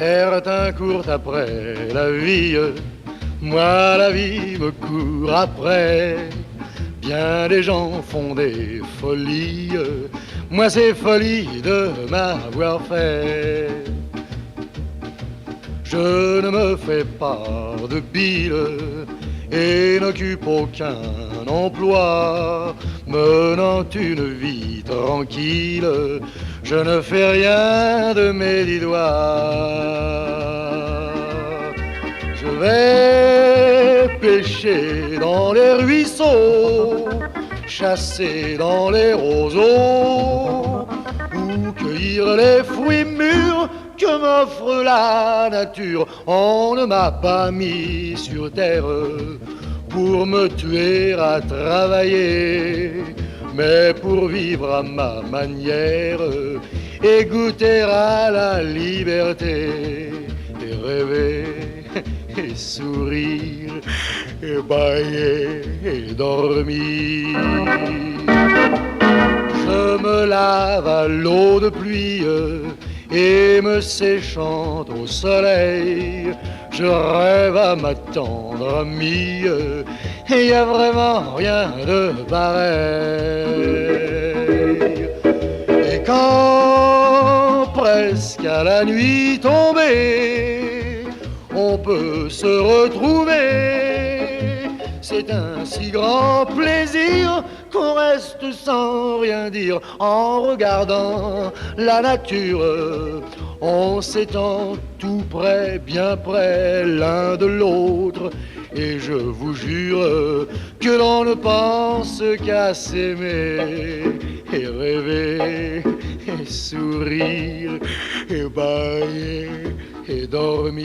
Certains courent après la vie, moi la vie me court après. Bien des gens font des folies, moi c'est folie de m'avoir fait. Je ne me fais pas de bile et n'occupe aucun emploi, menant une vie tranquille, je ne fais rien de mes 10 doigts. Je vais pêcher dans les ruisseaux, chasser dans les roseaux, ou cueillir les fruits mûrs que m'offre la nature. On ne m'a pas mis sur terre pour me tuer à travailler, mais pour vivre à ma manière et goûter à la liberté, et rêver et sourire et bailler et dormir. Je me lave à l'eau de pluie et me séchant au soleil, je rêve à ma tendre amie, et y a vraiment rien de pareil. Et quand presque à la nuit tombée, on peut se retrouver, c'est un si grand plaisir qu'on reste sans rien dire en regardant la nature. On s'étend tout près, bien près l'un de l'autre, et je vous jure que l'on ne pense qu'à s'aimer et rêver et sourire et bailler et dormir.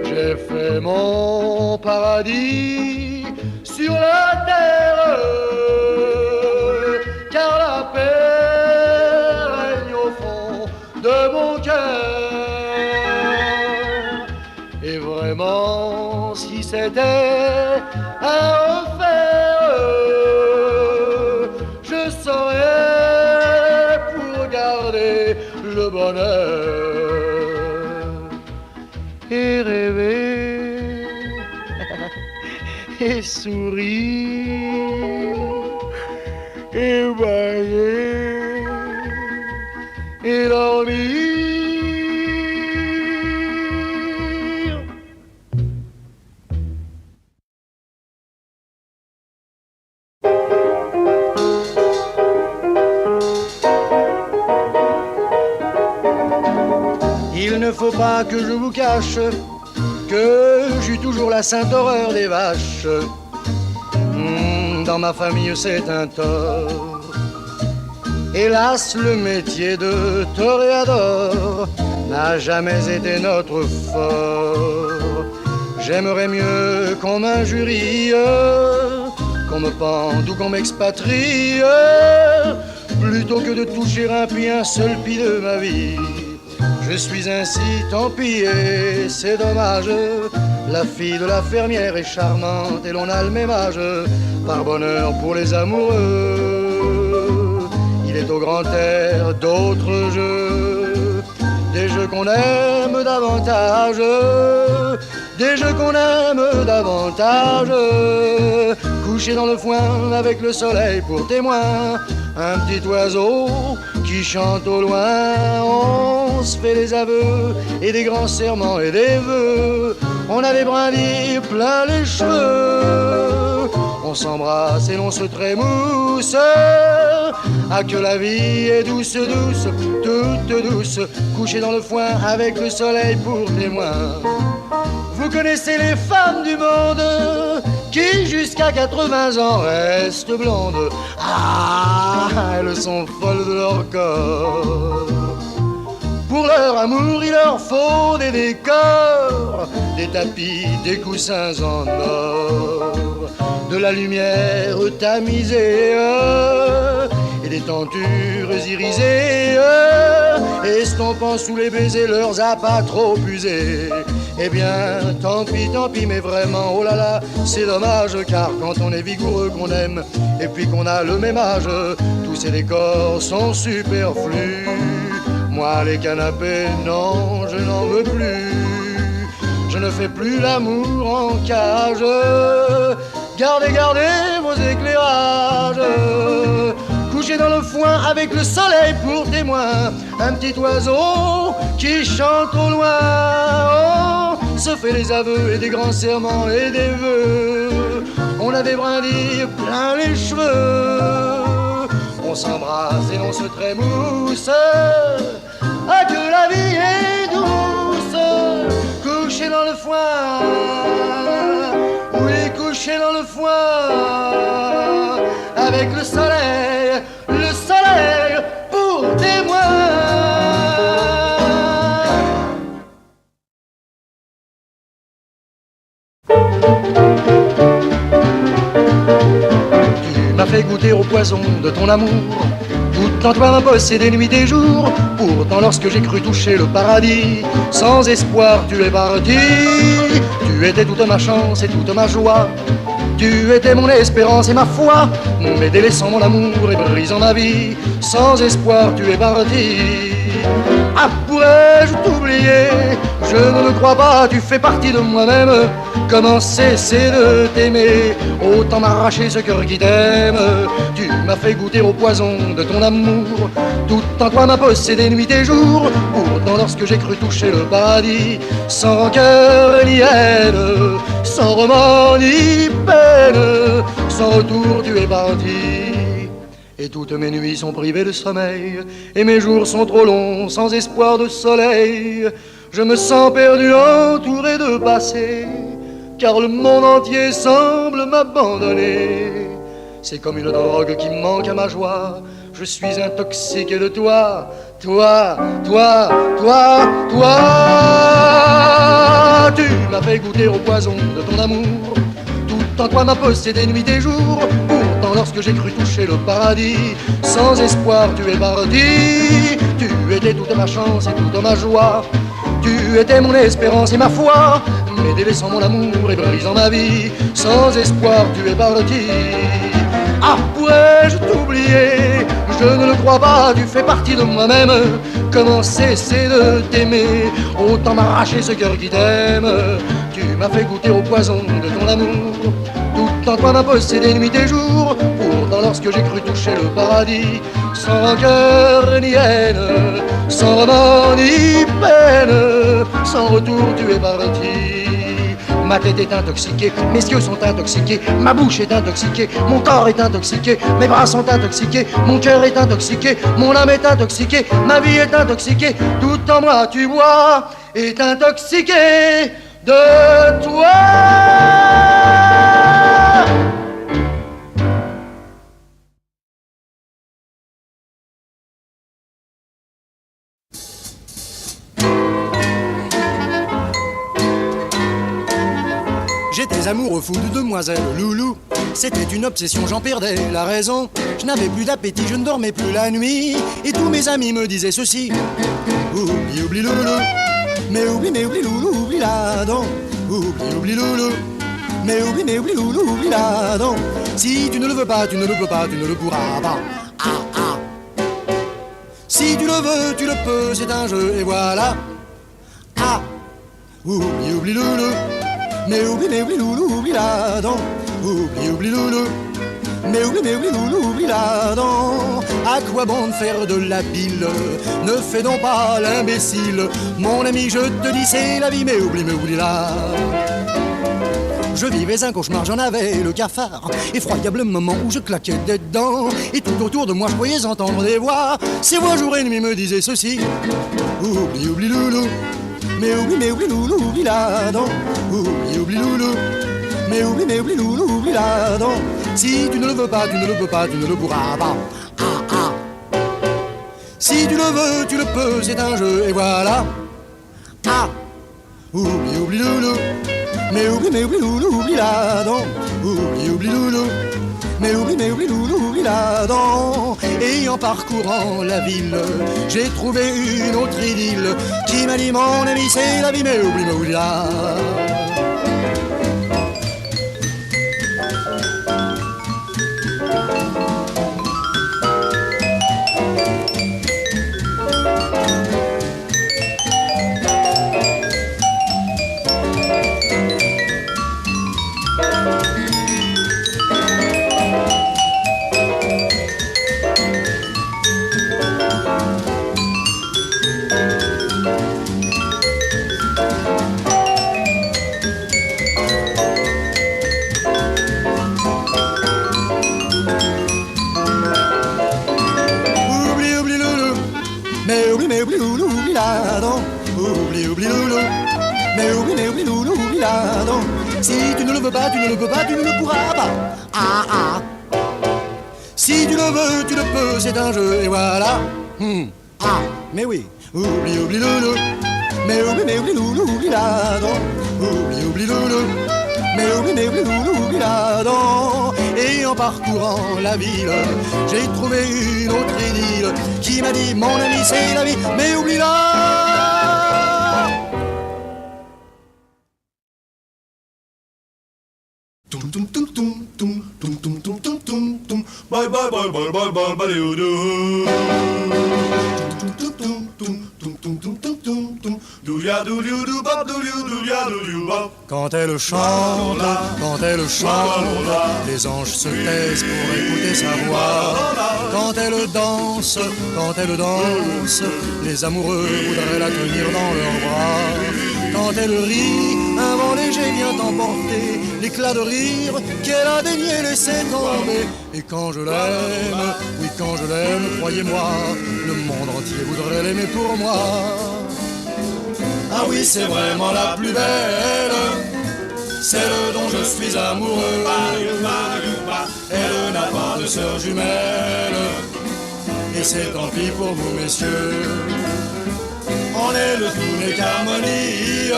J'ai fait mon paradis sur la terre, car la paix règne au fond de mon cœur. Et vraiment, si c'était à refaire, je saurais pour garder le bonheur et rêver et sourire et bailler et dormir. Il ne faut pas que je vous cache que j'eus toujours la sainte horreur des vaches. Dans ma famille c'est un tort. Hélas, le métier de toréador n'a jamais été notre fort. J'aimerais mieux qu'on m'injurie, qu'on me pende ou qu'on m'expatrie, plutôt que de toucher un pli, un seul pli de ma vie. Je suis ainsi, tant pis, et c'est dommage. La fille de la fermière est charmante et l'on a le même âge. Par bonheur pour les amoureux, il est au grand air d'autres jeux, des jeux qu'on aime davantage, des jeux qu'on aime davantage. Couché dans le foin avec le soleil pour témoin, un petit oiseau qui chante au loin. On se fait des aveux et des grands serments et des vœux. On a des brindilles plein les cheveux. On s'embrasse et l'on se trémousse. Ah, que la vie est douce, douce, toute douce. Couché dans le foin avec le soleil pour témoin. Vous connaissez les femmes du monde qui jusqu'à 80 ans restent blondes. Ah, elles sont folles de leur corps. Pour leur amour, il leur faut des décors, des tapis, des coussins en or, de la lumière tamisée et des tentures irisées, estompant sous les baisers leurs appâts trop usés. Eh bien, tant pis, mais vraiment, oh là là, c'est dommage, car quand on est vigoureux, qu'on aime, et puis qu'on a le même âge, tous ces décors sont superflus. Moi les canapés, non, je n'en veux plus. Je ne fais plus l'amour en cage. Gardez, gardez vos éclairages. Couché dans le foin avec le soleil pour témoin, un petit oiseau qui chante au loin. Oh, se fait des aveux et des grands serments et des vœux. On avait brindilles plein les cheveux. On s'embrasse et l'on se trémousse. Ah, que la vie est douce. Couché dans le foin, oui, couché dans le foin, avec le soleil pour témoin. Tu m'as fait goûter au poison de ton amour. Tout en toi m'a possédé nuit et jour. Pourtant lorsque j'ai cru toucher le paradis, sans espoir tu es parti. Tu étais toute ma chance et toute ma joie. Tu étais mon espérance et ma foi. Mais délaissant mon amour et brisant ma vie, sans espoir tu es parti. Ah, pourrais-je t'oublier? Je ne le crois pas, tu fais partie de moi-même. Comment cesser de t'aimer? Autant m'arracher ce cœur qui t'aime. Tu m'as fait goûter au poison de ton amour. Tout en toi m'a possédé nuit et jour. Pourtant lorsque j'ai cru toucher le paradis, sans cœur ni haine, sans remords ni peine, sans retour tu es parti. Et toutes mes nuits sont privées de sommeil, et mes jours sont trop longs, sans espoir de soleil. Je me sens perdu, entouré de passé, car le monde entier semble m'abandonner. C'est comme une drogue qui manque à ma joie. Je suis intoxiqué de toi, toi, toi, toi, toi. Tu m'as fait goûter au poison de ton amour. Tout en toi m'a possédé nuit et jour. Pourtant lorsque j'ai cru toucher le paradis, sans espoir tu es parti. Tu étais toute ma chance et toute ma joie. Tu étais mon espérance et ma foi. Mais délaissant mon amour et brisant ma vie, sans espoir tu es parti. Ah, pourrais-je t'oublier? Je ne le crois pas, tu fais partie de moi-même. Comment cesser de t'aimer? Autant m'arracher ce cœur qui t'aime. Tu m'as fait goûter au poison de ton amour. Tout en toi m'a possédé nuit et jour. Pourtant lorsque j'ai cru toucher le paradis, sans cœur ni haine, sans remords ni peine, sans retour tu es parti. Ma tête est intoxiquée, mes yeux sont intoxiqués, ma bouche est intoxiquée, mon corps est intoxiqué, mes bras sont intoxiqués, mon cœur est intoxiqué, mon âme est intoxiquée, ma vie est intoxiquée, tout en moi tu vois est intoxiqué de toi. J'étais amoureux fou de demoiselle Loulou. C'était une obsession, j'en perdais la raison. Je n'avais plus d'appétit, je ne dormais plus la nuit. Et tous mes amis me disaient ceci: oublie, oublie Loulou. Mais oublie Loulou, oublie la donc. Oublie, oublie Loulou. Mais oublie Loulou, oublie la donc. Si tu ne le veux pas, tu ne le peux pas, tu ne le pourras pas. Ah, ah. Si tu le veux, tu le peux, c'est un jeu et voilà. Ah, oublie, oublie Loulou. Mais oublie Loulou, oublie la donc. Oublie Loulou. Mais oublie Loulou, oublie la donc. À quoi bon de faire de la bile? Ne fais donc pas l'imbécile. Mon ami, je te dis, c'est la vie, mais oublie la. Je vivais un cauchemar, j'en avais le cafard. Effroyable moment où je claquais des dents. Et tout autour de moi, je croyais entendre des voix. Ces voix jour et nuit me disaient ceci: oublie Loulou. Mais oublie Loulou, oublie la donc. Oublie Loulou. Mais oublie Loulou, oublie la donc. Si tu ne le veux pas, tu ne le peux pas, tu ne le pourras pas. Ah, ah. Si tu le veux, tu le peux, c'est un jeu et voilà. Ah, oublie Loulou. Mais oublie Loulou, oublie la donc. Oublie Loulou. Mais oublie Loulou, oublie la donc. Et en parcourant la ville, j'ai trouvé une autre idylle qui m'a dit: mon ami, c'est la vie, mais oublie la. oublie la donc. Oublie, oublie loulou. Mais oublie loulou, oublie la donc. Si tu ne le veux pas, tu ne le peux pas, tu ne le pourras pas. Ah ah. Si tu le veux, tu le peux, c'est un jeu et voilà. Ah, mais oui. Oublie, oublie loulou. Mais oublie loulou, oublie la donc. Oublie loulou. Mais oublie loulou, oublie la donc. Et en parcourant la ville, j'ai trouvé une autre idylle qui m'a dit mon ami c'est la vie, mais oublie-la. Tum tum tum tum tum tum tum tum tum tum tum. Bye bye bye bye bye bye bye do. Tum tum tum tum tum tum tum tum tum tum. Do ya do you do bop do you do ya do you bop. Quand elle chante, les anges se taisent pour écouter sa voix. Quand elle danse, les amoureux voudraient la tenir dans leurs bras. Quand elle rit, un vent léger vient emporter l'éclat de rire qu'elle a daigné laisser tomber. Et quand je l'aime, oui quand je l'aime, croyez-moi, le monde entier voudrait l'aimer pour moi. Ah oui, c'est vraiment la plus belle, celle dont je suis amoureux. Elle n'a pas de sœur jumelle, et c'est tant pis pour vous messieurs. En elle tout n'est qu'harmonie,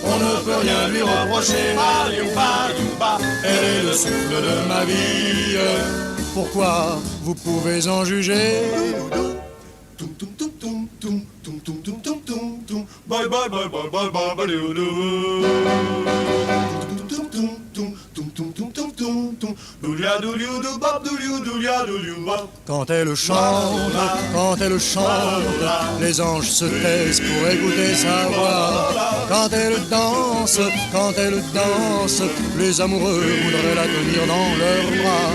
on ne peut rien lui reprocher. Elle est le souffle de ma vie, pourquoi vous pouvez en juger? Bye bye bye bye bye bye bye do do. Quand elle chante, les anges se taisent pour écouter sa voix. Quand elle danse, les amoureux voudraient la tenir dans leurs bras.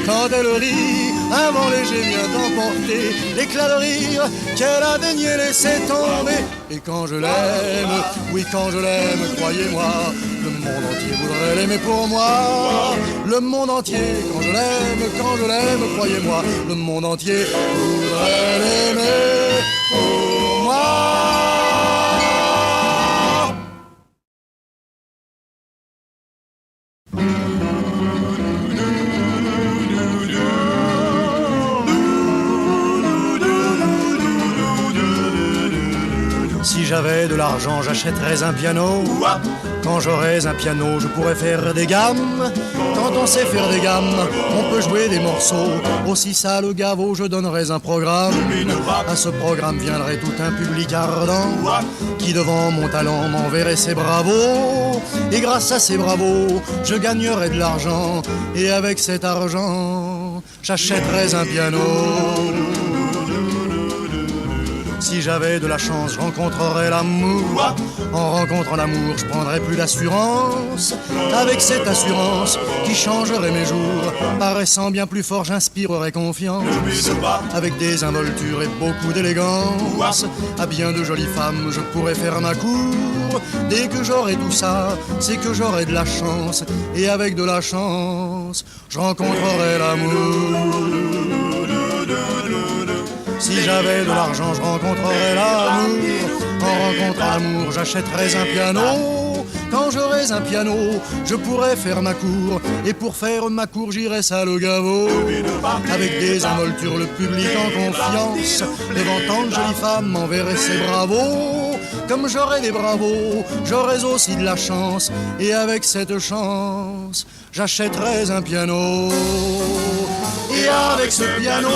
Quand elle rit, un vent léger vient emporter l'éclat de rire qu'elle a daigné laisser tomber. Et quand je l'aime, oui quand je l'aime, croyez-moi, le monde entier voudrait l'aimer pour moi. Le monde entier, quand je l'aime, croyez-moi, le monde entier voudrait l'aimer pour moi. Si j'avais de l'argent, j'achèterais un piano. Quand j'aurais un piano, je pourrais faire des gammes. Quand on sait faire des gammes, on peut jouer des morceaux. Aussi ça le gaveau, je donnerais un programme. À ce programme viendrait tout un public ardent qui devant mon talent m'enverrait ses bravos. Et grâce à ces bravos, je gagnerais de l'argent. Et avec cet argent, j'achèterais un piano. Si j'avais de la chance, je rencontrerais l'amour. En rencontrant l'amour, je prendrais plus d'assurance. Avec cette assurance qui changerait mes jours, paraissant bien plus fort, j'inspirerais confiance. Avec des involtures et beaucoup d'élégance, à bien de jolies femmes, je pourrais faire ma cour. Dès que j'aurai tout ça, c'est que j'aurai de la chance. Et avec de la chance, je rencontrerai l'amour. Si j'avais de l'argent, je rencontrerais l'amour. En rencontrant l'amour, j'achèterais un piano. Quand j'aurais un piano, je pourrais faire ma cour. Et pour faire ma cour, j'irais ça le gaveau. Avec des involtures, le public en confiance. Devant tant de jolies femmes, m'enverrait ses bravos. Comme j'aurais des bravos, j'aurais aussi de la chance. Et avec cette chance, j'achèterais un piano. Et avec ce piano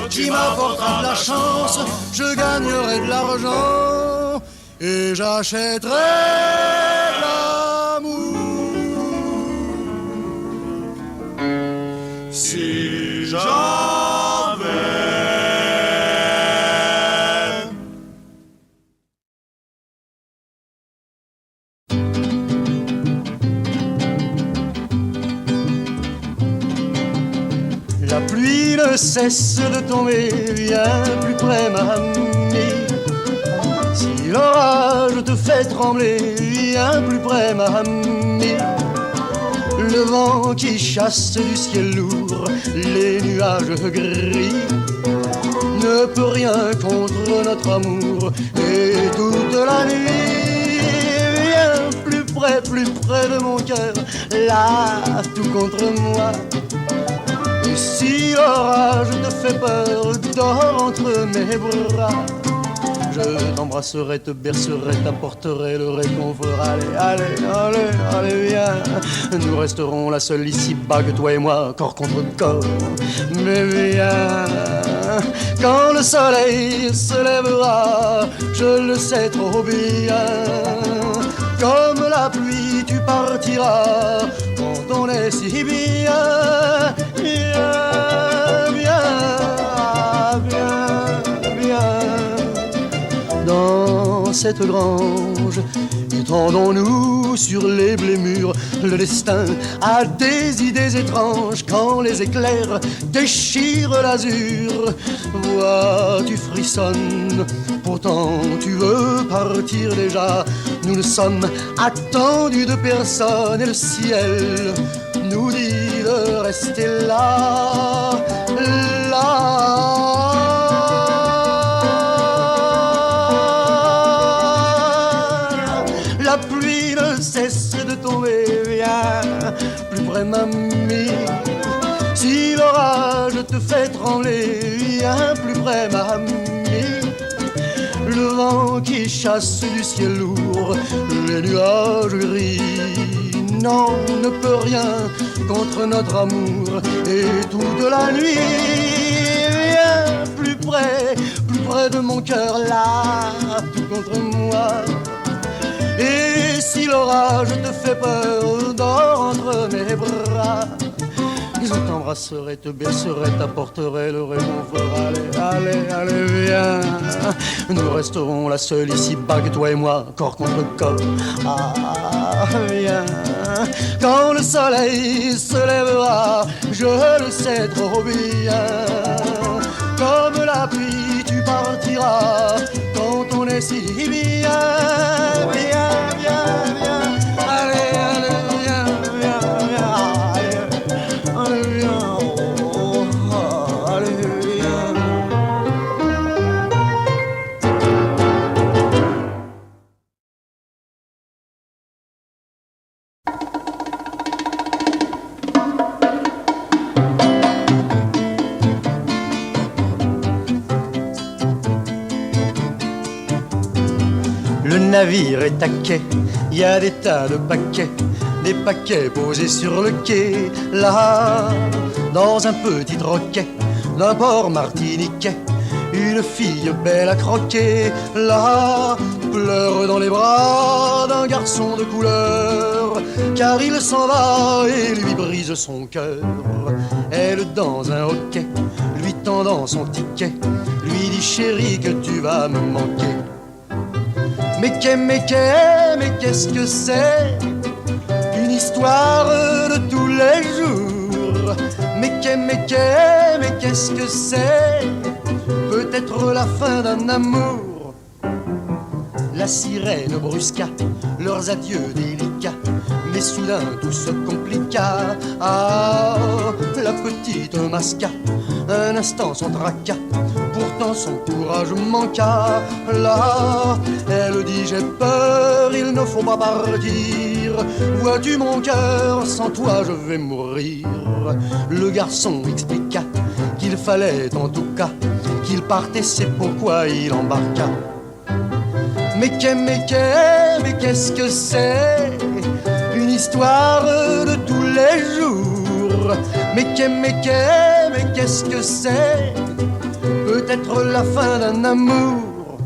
qui m'apportera de la chance, je gagnerai de l'argent et j'achèterai de l'amour. Si j'avais la pluie ne cesse de tomber, viens plus près ma amie. Si l'orage te fait trembler, viens plus près ma amie. Le vent qui chasse du ciel lourd les nuages gris ne ne peut rien contre notre amour. Et toute la nuit, viens plus près de mon cœur, là, tout contre moi. Et si l'orage te fait peur, dors entre mes bras. Je t'embrasserai, te bercerai, t'apporterai le réconfort. Allez, allez, allez, allez, viens. Nous resterons là seuls ici-bas, que toi et moi, corps contre corps. Mais viens, quand le soleil se lèvera, je le sais trop bien. Comme la pluie, tu partiras quand on est si bien. Viens, viens, viens, viens. Dans cette grange, étendons-nous sur les blés mûrs. Le destin a des idées étranges quand les éclairs déchirent l'azur. Vois, tu frissonnes, pourtant tu veux partir déjà. Nous ne sommes attendus de personne et le ciel nous dit de rester là, là. La pluie ne cesse de tomber, viens plus près mamie. Si l'orage te fait trembler, viens plus près mamie. Le vent qui chasse du ciel lourd, les nuages gris, non, ne peut rien contre notre amour. Et toute la nuit, viens plus près de mon cœur, là, tout contre moi. Et si l'orage te fait peur, dors entre mes bras. Je t'embrasserai, te bercerai, t'apporterai le réconfort. Allez, allez, allez, viens. Nous resterons là seuls ici-bas, que toi et moi, corps contre corps. Ah, viens. Quand le soleil se lèvera, je le sais trop bien. Comme la pluie, tu partiras quand on est si bien. Viens, viens, viens. Allez, allez, viens, viens, viens. Allez, viens, oh, oh, allez, viens. Le navire est à quai, il y a des tas de paquets, des paquets posés sur le quai, là, dans un petit troquet d'un port martiniquais. Une fille belle à croquer, là, pleure dans les bras d'un garçon de couleur, car il s'en va et lui brise son cœur. Elle dans un hoquet, lui tendant son ticket, lui dit chérie que tu vas me manquer. Mais qu'est-ce que c'est? Une histoire de tous les jours. Mais qu'est-ce que c'est? Peut-être la fin d'un amour. La sirène brusqua leurs adieux délicats, mais soudain tout se compliqua. Ah, la petite masqua un instant son tracas, pourtant son courage manqua. Là, elle dit j'ai peur, il ne faut pas partir. Vois-tu mon cœur, sans toi je vais mourir. Le garçon expliqua qu'il fallait en tout cas qu'il partait, c'est pourquoi il embarqua. Mais qu'est-ce que c'est? Une histoire de tous les jours. Mais qu'est-ce que c'est? Peut-être la fin d'un amour.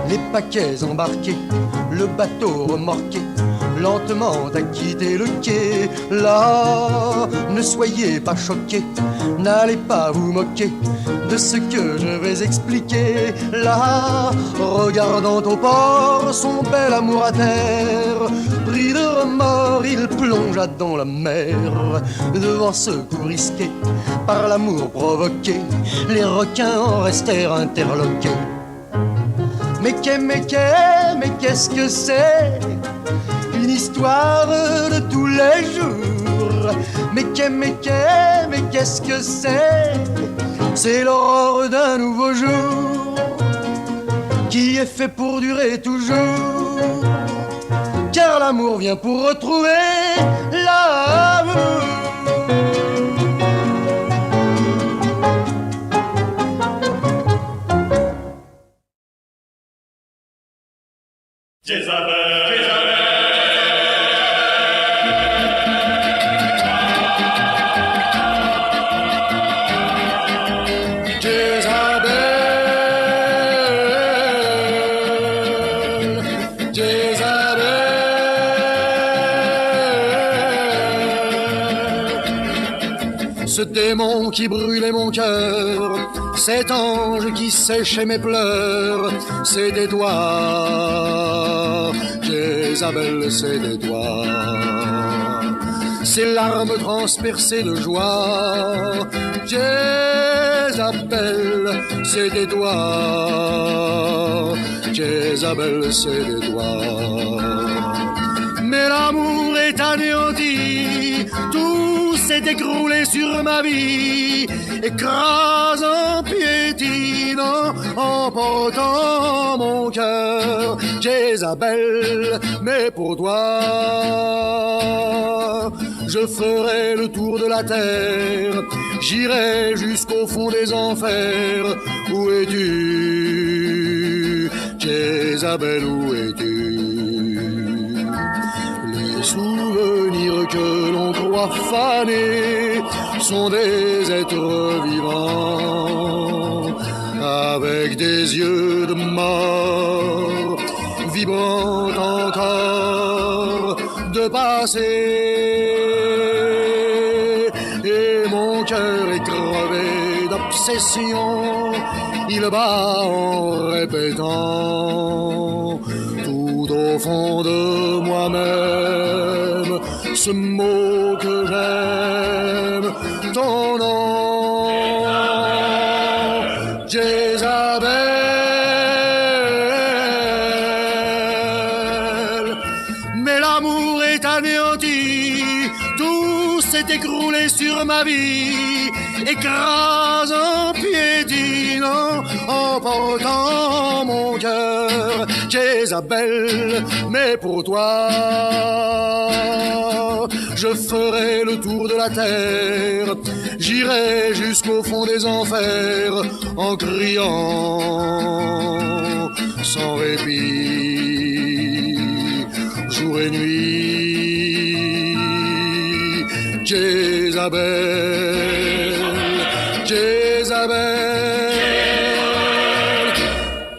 Les paquets embarqués, le bateau remorqué, lentement à quitter le quai. Là, ne soyez pas choqués, n'allez pas vous moquer de ce que je vais expliquer. Là, regardant au port son bel amour à terre, pris de remords, il plongea dans la mer. Devant ce coup risqué, par l'amour provoqué, les requins en restèrent interloqués. Mais qu'est-ce que c'est? Une histoire de tous les jours. Mais qu'est-ce que c'est? c'est l'aurore d'un nouveau jour qui est fait pour durer toujours, car l'amour vient pour retrouver l'amour. Ce démon qui brûlait mon cœur, cet ange qui séchait mes pleurs, c'est des doigts, Jézabel, c'est des doigts. Ces larmes transpercées de joie, Jézabel, c'est des doigts, Jézabel, c'est des doigts. Mais l'amour est anéanti, tout s'est écroulé sur ma vie, écrasant, piétinant, emportant mon cœur. Jézabel, mais pour toi, je ferai le tour de la terre, j'irai jusqu'au fond des enfers. Où es-tu, Jézabel, où es-tu? Les souvenirs que l'on croit fanés sont des êtres vivants, avec des yeux de mort, vibrant encore de passé. Et mon cœur est crevé d'obsession, il bat en répétant tout au fond de moi-même ce mot que j'aime, ton nom, Jézabel. Mais l'amour est anéanti, tout s'est écroulé sur ma vie, écrasant, piétinant, emportant mon cœur. Jézabel, mais pour toi, je ferai le tour de la terre, j'irai jusqu'au fond des enfers, en criant sans répit, jour et nuit. Jézabel, Jézabel,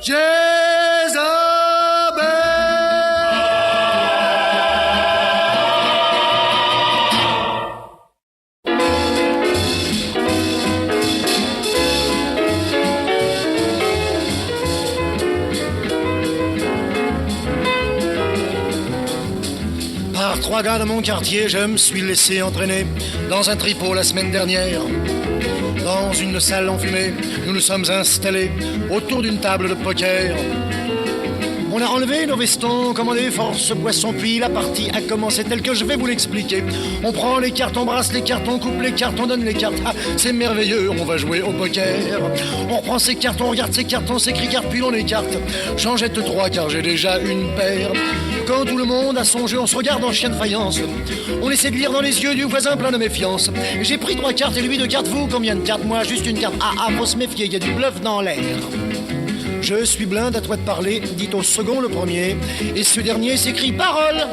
Jézabel. Par trois gars de mon quartier, je me suis laissé entraîner dans un tripot la semaine dernière. Dans une salle enfumée, nous nous sommes installés autour d'une table de poker. On a enlevé nos vestons, commandé force poisson, puis la partie a commencé telle que je vais vous l'expliquer. On prend les cartes, on brasse les cartes, on coupe les cartes, on donne les cartes. Ah, c'est merveilleux, on va jouer au poker. On reprend ses cartes, on regarde ses cartes, on s'écrit cartes, puis on écarte. J'en jette trois car j'ai déjà une paire. Quand tout le monde a son jeu, on se regarde en chien de faïence. On essaie de lire dans les yeux du voisin plein de méfiance. J'ai pris trois cartes et lui deux cartes. Vous, combien de cartes? Moi, juste une carte. Ah, faut se méfier, il y a du bluff dans l'air. Je suis blinde, à toi de parler, dit au second le premier. Et ce dernier s'écrie parole.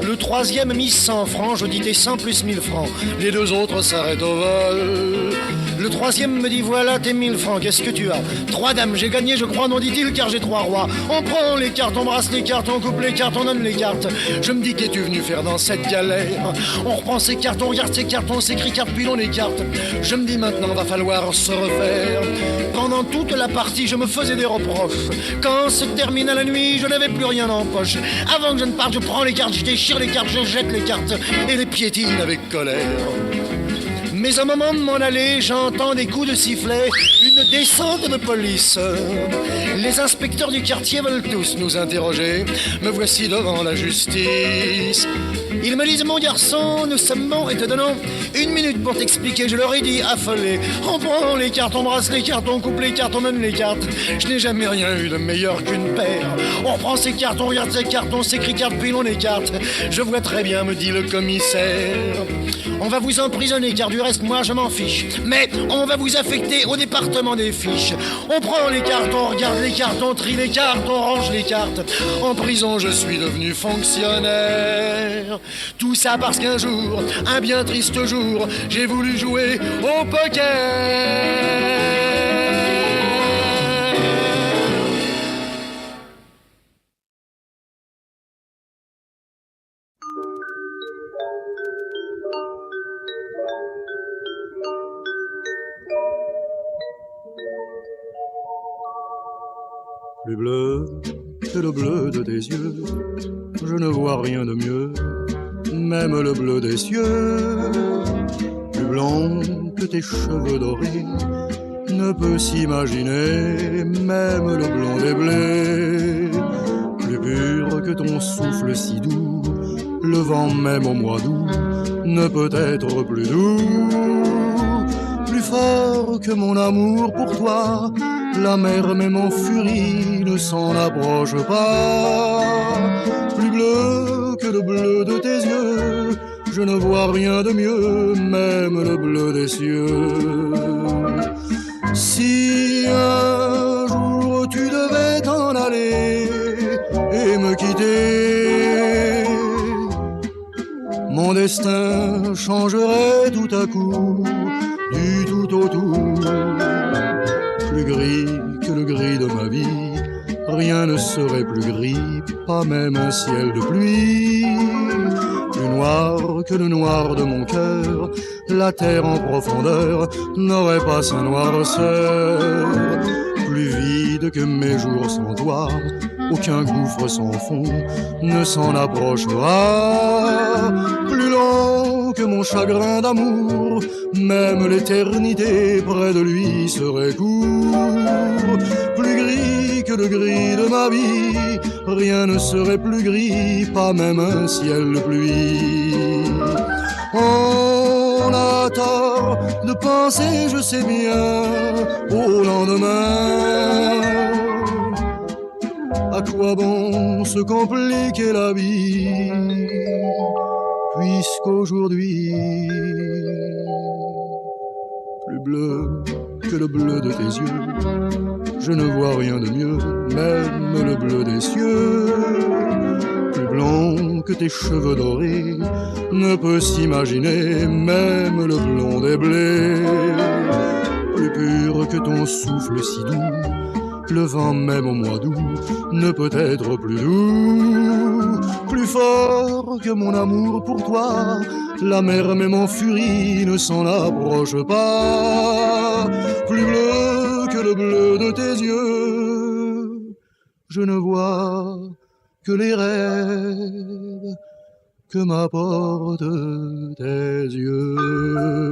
Le troisième mise 100 francs, je dis tes 100 plus 1000 francs. Les deux autres s'arrêtent au vol. Le troisième me dit voilà tes 1000 francs, qu'est-ce que tu as? Trois dames, j'ai gagné je crois, non dit-il, car j'ai trois rois. On prend les cartes, on brasse les cartes, on coupe les cartes, on donne les cartes. Je me dis qu'es-tu venu faire dans cette galère? On reprend ses cartes, on regarde ses cartes, on s'écrit cartes, puis on écarte. Je me dis maintenant va falloir se refaire. Pendant toute la partie je me faisais des reproches. Quand se termina la nuit, je n'avais plus rien en poche. Avant que je ne parte, je prends les cartes, je déchire les cartes, je jette les cartes et les piétine avec colère. Mais au moment de m'en aller, j'entends des coups de sifflet, une descente de police. Les inspecteurs du quartier veulent tous nous interroger. Me voici devant la justice. Ils me disent, mon garçon, nous sommes bons et te donnons 1 minute pour t'expliquer. Je leur ai dit, affolé, on prend les cartes, on brasse les cartes, on coupe les cartes, on donne les cartes. Je n'ai jamais rien eu de meilleur qu'une paire. On prend ces cartes, on regarde ces cartes, on s'écrit cartes, puis on écarte. Je vois très bien, me dit le commissaire, on va vous emprisonner car du reste moi je m'en fiche. Mais on va vous affecter au département des fiches. On prend les cartes, on regarde les cartes, on trie les cartes, on range les cartes. En prison je suis devenu fonctionnaire. Tout ça parce qu'un jour, un bien triste jour, j'ai voulu jouer au poker. Plus bleu que le bleu de tes yeux, je ne vois rien de mieux, même le bleu des cieux. Plus blanc que tes cheveux dorés, ne peut s'imaginer, même le blanc des blés. Plus pur que ton souffle si doux, le vent même au mois d'août ne peut être plus doux. Plus fort que mon amour pour toi, la mer même en furie ne s'en approche pas. Plus bleu que le bleu de tes yeux, je ne vois rien de mieux, même le bleu des cieux. Si un jour tu devais t'en aller et me quitter, mon destin changerait tout à coup, du tout au tout. Plus gris que le gris de ma vie, rien ne serait plus gris, pas même un ciel de pluie. Plus noir que le noir de mon cœur, la terre en profondeur n'aurait pas sa noirceur. Plus vide que mes jours sans toi, aucun gouffre sans fond ne s'en approchera. Plus long que mon chagrin d'amour, même l'éternité près de lui serait court. Plus gris que le gris de ma vie, rien ne serait plus gris, pas même un ciel de pluie. On a tort de penser, je sais bien, au lendemain. À quoi bon se compliquer la vie, puisqu'aujourd'hui, plus bleu que le bleu de tes yeux, je ne vois rien de mieux, même le bleu des cieux. Plus blanc que tes cheveux dorés, ne peut s'imaginer, même le blond des blés. Plus pur que ton souffle si doux, le vent même au mois d'août ne peut être plus doux. Plus fort que mon amour pour toi, la mer même en furie ne s'en approche pas. Plus bleu que le bleu de tes yeux, je ne vois que les rêves que m'apportent tes yeux.